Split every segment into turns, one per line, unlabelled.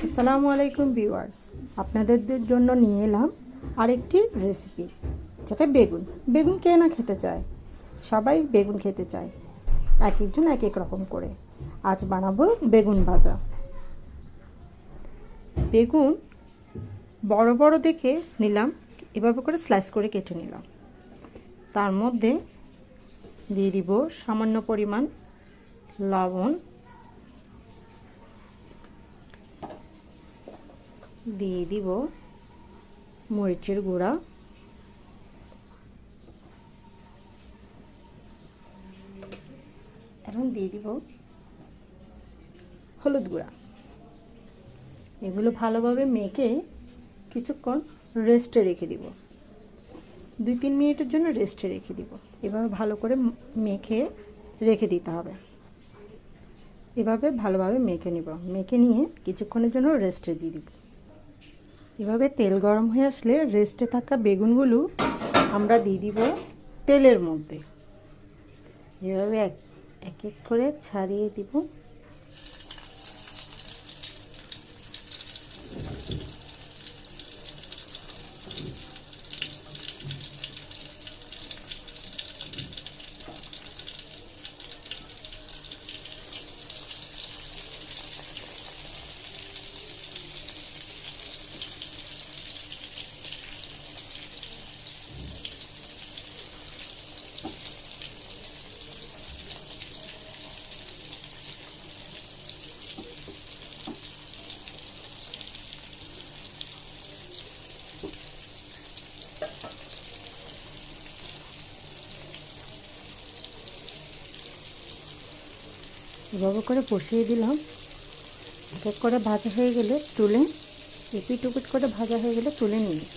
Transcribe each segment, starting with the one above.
আসসালামু আলাইকুম ভিউয়ার্স, আপনাদের জন্য নিয়ে এলাম আরেকটি রেসিপি, যেটা বেগুন কে না খেতে চায়। সবাই বেগুন খেতে চায়, এক একজন এক এক রকম করে। আজ বানাবো বেগুন ভাজা। বেগুন বড় বড় দেখে নিলাম, এভাবে করে স্লাইস করে কেটে নিলাম। তার মধ্যে দিয়ে দিব সামান্য পরিমাণ লবণ, দিয়ে দিব মরিচের গুঁড়া, এবং দিয়ে দিব হলুদ গুঁড়া। এগুলো ভালোভাবে মেখে কিছুক্ষণ রেস্টে রেখে দিব, 2-3 মিনিটের জন্য রেস্টে রেখে দিব। এভাবে ভালো করে মেখে রেখে দিতে হবে। এভাবে ভালোভাবে মেখে নিব, মেখে নিয়ে কিছুক্ষণের জন্য রেস্টে দিয়ে দিব। এভাবে তেল গরম হয়ে আসলে রেস্টে থাকা বেগুনগুলো আমরা দিয়ে দিব তেলের মধ্যে। এভাবে এক এক করে ছাড়িয়ে দিব। এভাবে করে বসিয়ে দিলাম। এক এক করে ভাজা হয়ে গেলে তুলে, এপিট ওপিট করে ভাজা হয়ে গেলে তুলে নিয়ে নেব।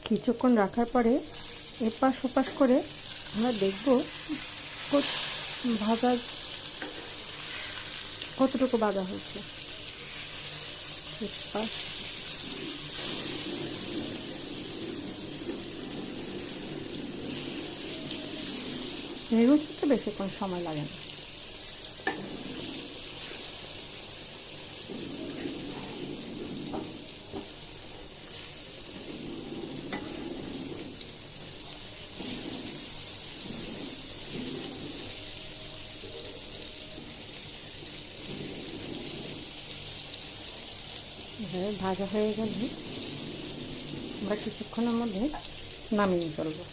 কিছুক্ষণ রাখার পরে এপাশ ওপাশ করে আমরা দেখব ভাজা কতটুকু ভাজা হয়েছে। এপাশ বেগুন করতে বেশিক্ষণ সময় লাগে না। এভাবে ভাজা হয়ে গেলে আমরা কিছুক্ষণের মধ্যে নামিয়ে ফেলবো।